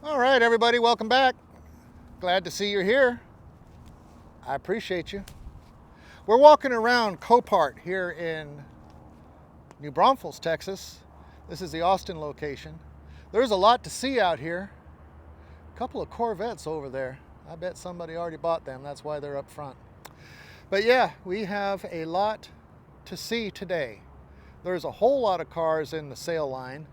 All right, everybody, welcome back. Glad to see you're here. I appreciate you. We're walking around Copart here in New Braunfels, Texas. This is the Austin location. There's a lot to see out here. A couple of Corvettes over there. I bet somebody already bought them. That's why they're up front. But yeah, we have a lot to see today. There's a whole lot of cars in the sale line.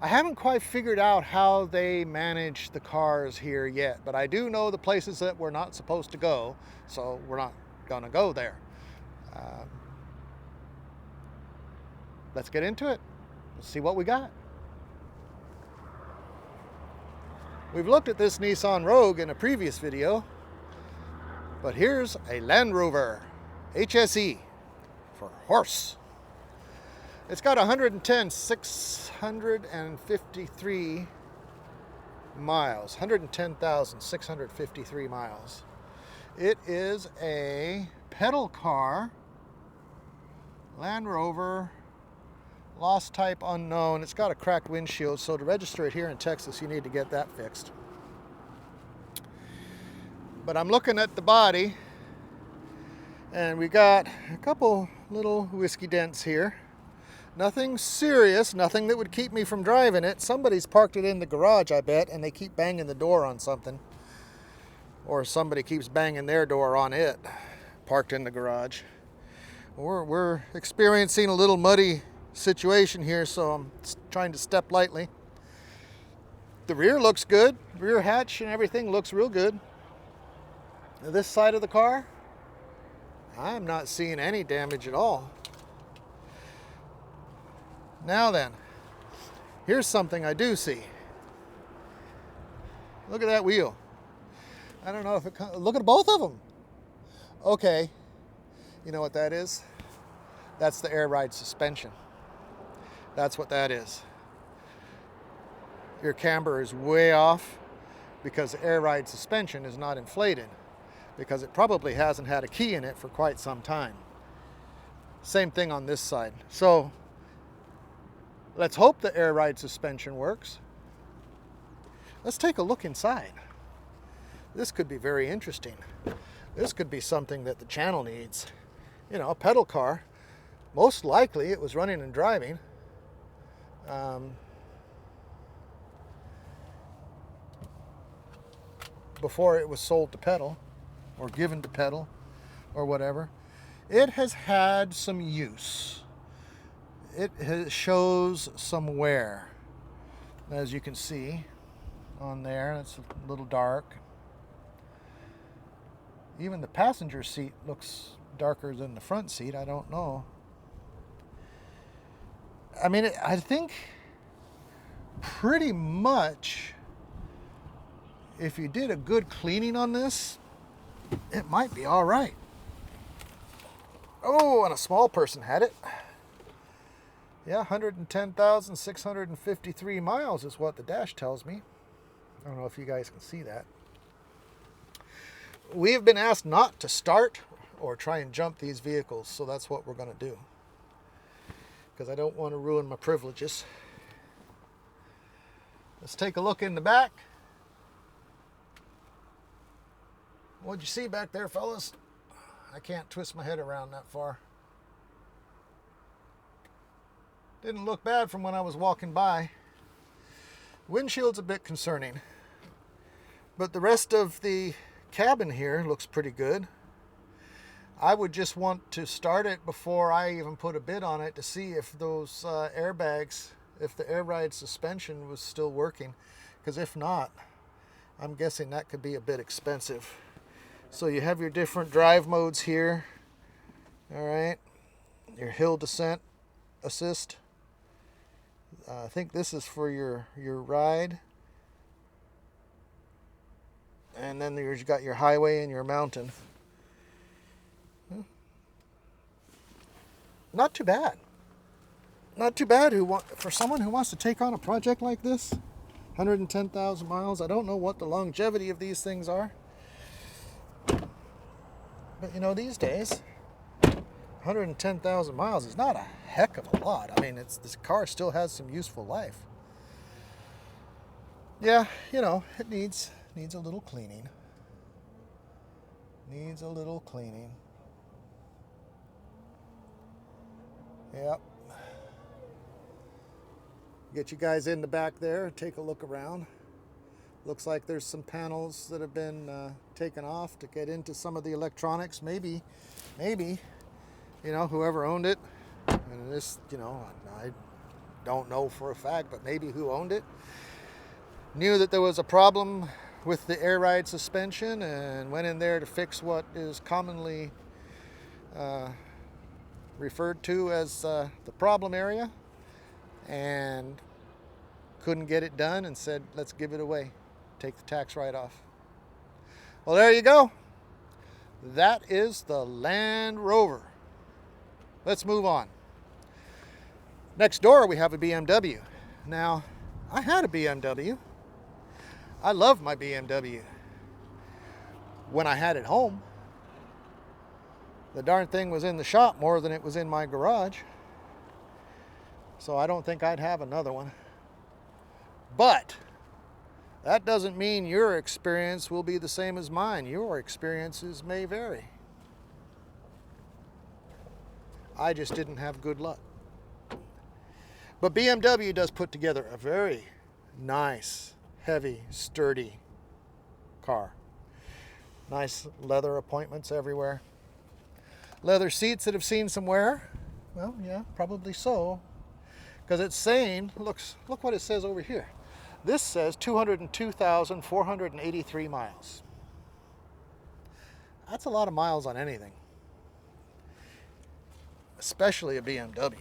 I haven't quite figured out how they manage the cars here yet, but I do know the places that we're not supposed to go, so we're not gonna go there. Let's get into it. Let's see what we got. We've looked at this Nissan Rogue in a previous video, but here's a Land Rover HSE for horse. It's got 110,653 miles, 110,653 miles. It is a pedal car, Land Rover, lost type unknown. It's got a cracked windshield, so to register it here in Texas, you need to get that fixed. But I'm looking at the body, and we got a couple little whiskey dents here. Nothing serious, nothing that would keep me from driving it. Somebody's parked it in the garage, I bet, and they keep banging the door on something. Or somebody keeps banging their door on it, parked in the garage. We're experiencing a little muddy situation here, so I'm trying to step lightly. The rear looks good. Rear hatch and everything looks real good. This side of the car, I'm not seeing any damage at all. Now then, here's something I do see. Look at that wheel. I don't know if it look at both of them. Okay, you know what that is? That's the air ride suspension. That's what that is. Your camber is way off because the air ride suspension is not inflated, because it probably hasn't had a key in it for quite some time. Same thing on this side. So let's hope the air ride suspension works. Let's take a look inside. This could be very interesting. This could be something that the channel needs. You know, a pedal car. Most likely it was running and driving. Before it was sold to pedal or given to pedal or whatever. It has had some use. It shows some wear, as you can see on there. It's a little dark. Even the passenger seat looks darker than the front seat. I don't know. I mean, I think pretty much if you did a good cleaning on this, it might be all right. Oh, and a small person had it. Yeah, 110,653 miles is what the dash tells me. I don't know if you guys can see that. We have been asked not to start or try and jump these vehicles, so that's what we're going to do. Because I don't want to ruin my privileges. Let's take a look in the back. What'd you see back there, fellas? I can't twist my head around that far. Didn't look bad from when I was walking by. Windshield's a bit concerning, but the rest of the cabin here looks pretty good. I would just want to start it before I even put a bid on it to see if those airbags, if the air ride suspension was still working, because if not, I'm guessing that could be a bit expensive. So you have your different drive modes here. All right, your hill descent assist. I think this is for your ride. And then you've got your highway and your mountain. Not too bad. Not too bad for someone who wants to take on a project like this. 110,000 miles. I don't know what the longevity of these things are. But you know, these days, 110,000 miles is not a heck of a lot. I mean, this car still has some useful life. Yeah, you know, it needs a little cleaning. Needs a little cleaning. Yep. Get you guys in the back there, take a look around. Looks like there's some panels that have been taken off to get into some of the electronics. Maybe, you know, whoever owned it, and this, you know, I don't know for a fact, but maybe who owned it knew that there was a problem with the air ride suspension and went in there to fix what is commonly referred to as the problem area, and couldn't get it done and said, let's give it away, take the tax write-off. Well, there you go. That is the Land Rover. Let's move on. Next door we have a BMW. Now, I had a BMW. I love my BMW. When I had it home, the darn thing was in the shop more than it was in my garage. So I don't think I'd have another one. But that doesn't mean your experience will be the same as mine. Your experiences may vary. I just didn't have good luck. But BMW does put together a very nice, heavy, sturdy car. Nice leather appointments everywhere. Leather seats that have seen some wear. Well, yeah, probably so. Because it's saying, look what it says over here. This says 202,483 miles. That's a lot of miles on anything. Especially a BMW.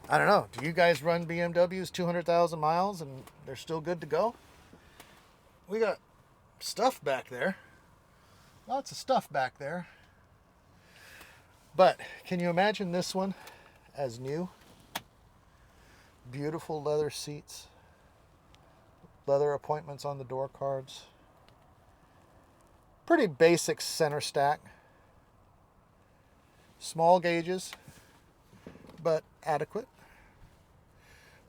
I don't know. Do you guys run BMWs 200,000 miles and they're still good to go? We got stuff back there. Lots of stuff back there. But can you imagine this one as new? Beautiful leather seats. Leather appointments on the door cards. Pretty basic center stack. Small gauges, but adequate.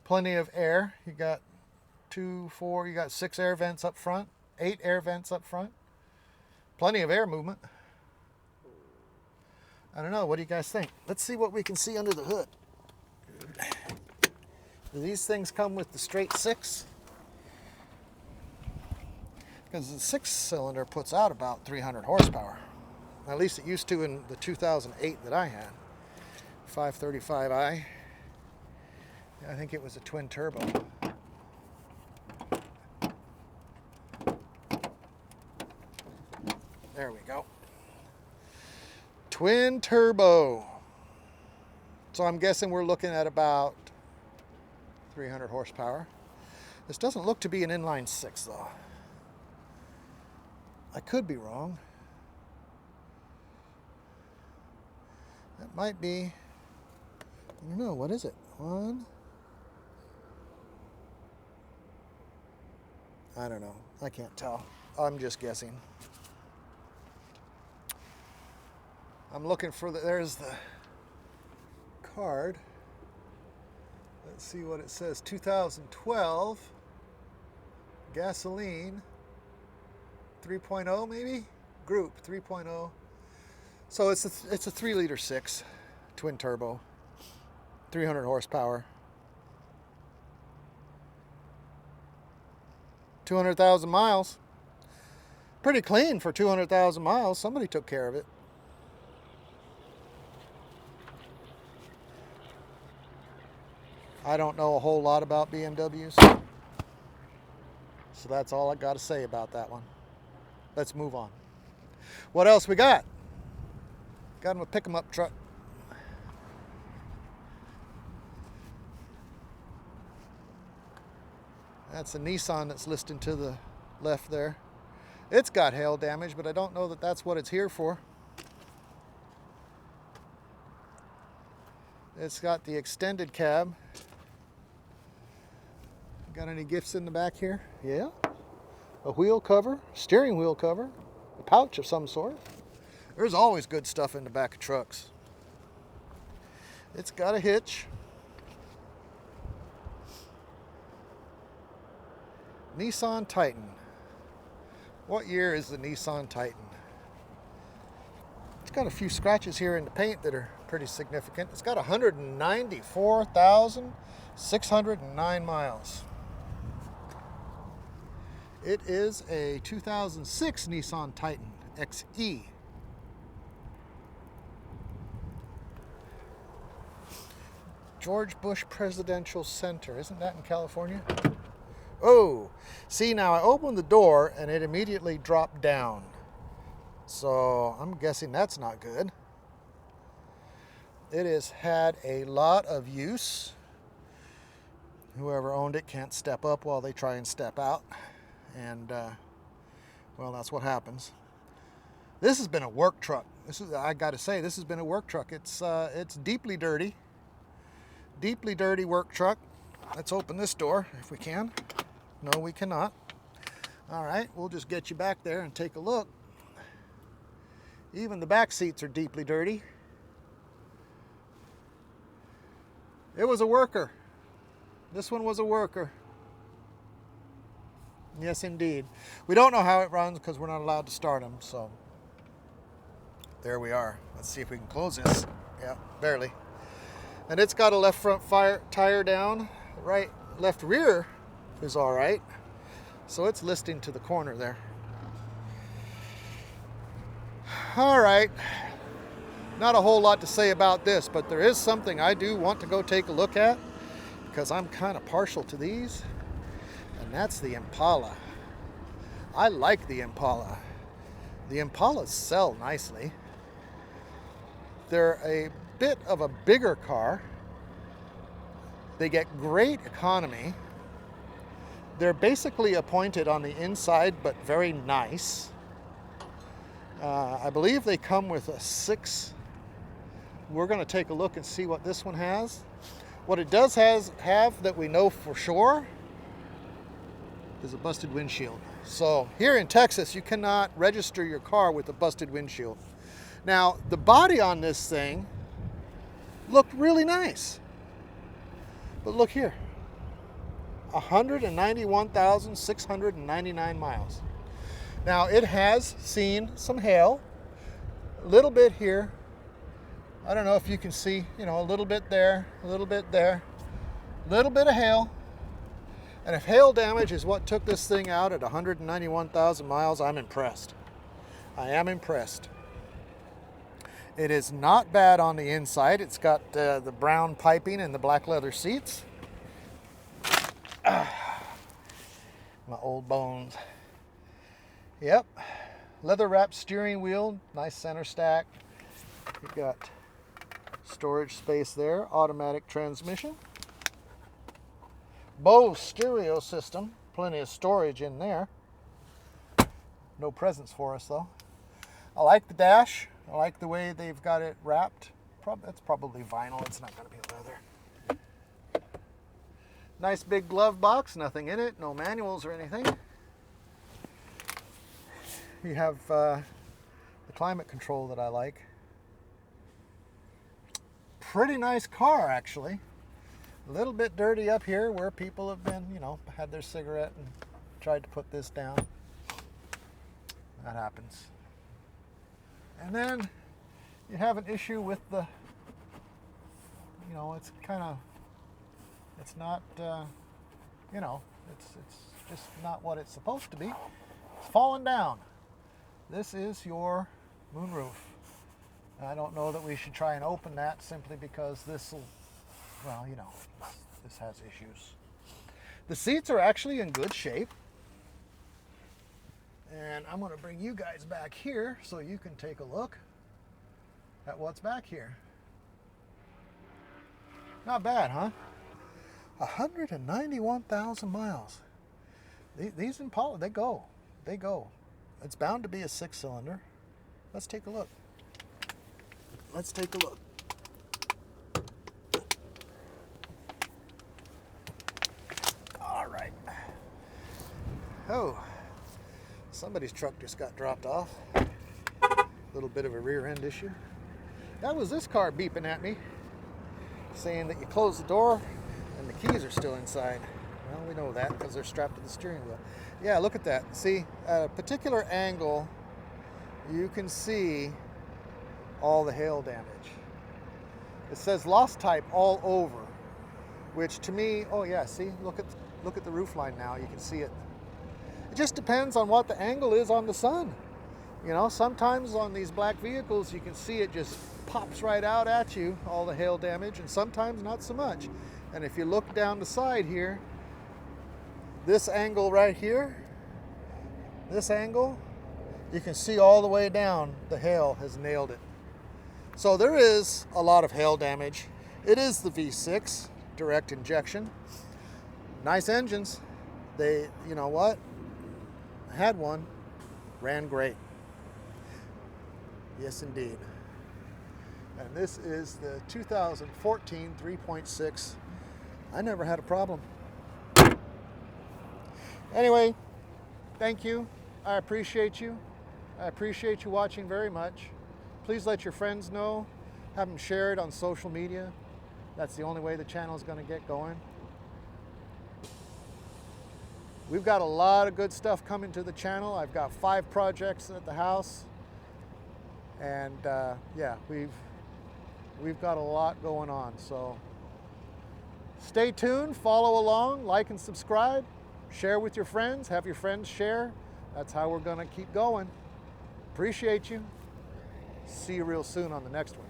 Plenty of air. You got 2, 4, you got 6 air vents up front, 8 air vents up front. Plenty of air movement. I don't know, what do you guys think? Let's see what we can see under the hood. Do these things come with the straight 6? Because the 6-cylinder puts out about 300 horsepower. At least it used to in the 2008 that I had. 535i. I think it was a twin turbo. There we go. Twin turbo. So I'm guessing we're looking at about 300 horsepower. This doesn't look to be an inline 6 though. I could be wrong. That might be, I don't know, what is it? One? I don't know. I can't tell. I'm just guessing. I'm looking for there's the card. Let's see what it says. 2012 gasoline 3.0 maybe? Group 3.0. So it's a 3-liter 6 twin turbo, 300 horsepower, 200,000 miles. Pretty clean for 200,000 miles. Somebody took care of it. I don't know a whole lot about BMWs, so that's all I got to say about that one. Let's move on. What else we got? Got him a pick-em-up truck. That's a Nissan that's listed to the left there. It's got hail damage, but I don't know that that's what it's here for. It's got the extended cab. Got any gifts in the back here? Yeah. A wheel cover, steering wheel cover, a pouch of some sort. There's always good stuff in the back of trucks. It's got a hitch. Nissan Titan. What year is the Nissan Titan? It's got a few scratches here in the paint that are pretty significant. It's got 194,609 miles. It is a 2006 Nissan Titan XE. George Bush Presidential Center. Isn't that in California? Oh, see, now I opened the door and it immediately dropped down. So I'm guessing that's not good. It has had a lot of use. Whoever owned it can't step up while they try and step out. And, well, that's what happens. This has been a work truck. I got to say, this has been a work truck. It's deeply dirty. Deeply dirty work truck. Let's open this door if we can. No, we cannot. All right, we'll just get you back there and take a look. Even the back seats are deeply dirty. It was a worker. This one was a worker. Yes, indeed. We don't know how it runs because we're not allowed to start them, so there we are. Let's see if we can close this. Yeah, barely. And it's got a left front tire down. Right, left rear is all right. So it's listing to the corner there. All right. Not a whole lot to say about this, but there is something I do want to go take a look at because I'm kind of partial to these, and that's the Impala. I like the Impala. The Impalas sell nicely. They're a bit of a bigger car. They get great economy. They're basically appointed on the inside, but very nice. I believe they come with a 6. We're going to take a look and see what this one has. What it does have that we know for sure is a busted windshield. So here in Texas, you cannot register your car with a busted windshield. Now, the body on this thing looked really nice. But look here, 191,699 miles. Now, it has seen some hail, a little bit here. I don't know if you can see, a little bit there, a little bit there, a little bit of hail. And if hail damage is what took this thing out at 191,000 miles, I'm impressed. I am impressed. It is not bad on the inside. It's got the brown piping and the black leather seats. My old bones. Yep. Leather wrapped steering wheel. Nice center stack. You've got storage space there. Automatic transmission. Bose stereo system. Plenty of storage in there. No presents for us though. I like the dash. I like the way they've got it wrapped. That's probably vinyl. It's not going to be leather. Nice big glove box. Nothing in it. No manuals or anything. You have the climate control that I like. Pretty nice car, actually. A little bit dirty up here where people have been, had their cigarette and tried to put this down. That happens. And then you have an issue with the, it's not, it's just not what it's supposed to be. It's falling down. This is your moonroof. I don't know that we should try and open that simply because this has issues. The seats are actually in good shape. And I'm going to bring you guys back here so you can take a look at what's back here. Not bad, huh? 191,000 miles. These Impala, they go. They go. It's bound to be a 6-cylinder. Let's take a look. Let's take a look. All right. Oh. Somebody's truck just got dropped off. A little bit of a rear end issue. That was this car beeping at me, saying that you close the door and the keys are still inside. Well, we know that because they're strapped to the steering wheel. Yeah, look at that. See, at a particular angle, you can see all the hail damage. It says loss type all over, which to me, oh yeah, see, look at the roof line now. You can see it. It just depends on what the angle is on the sun. You know, sometimes on these black vehicles, you can see it just pops right out at you, all the hail damage, and sometimes not so much. And if you look down the side here, this angle right here, this angle, you can see all the way down, the hail has nailed it. So there is a lot of hail damage. It is the V6 direct injection. Nice engines. They, you know what? I had one, ran great. Yes, indeed. And this is the 2014 3.6. I never had a problem. Anyway, thank you. I appreciate you. I appreciate you watching very much. Please let your friends know. Have them share it on social media. That's the only way the channel is going to get going. We've got a lot of good stuff coming to the channel. I've got 5 projects at the house. And yeah, we've got a lot going on. So stay tuned, follow along, like and subscribe, share with your friends, have your friends share. That's how we're going to keep going. Appreciate you. See you real soon on the next one.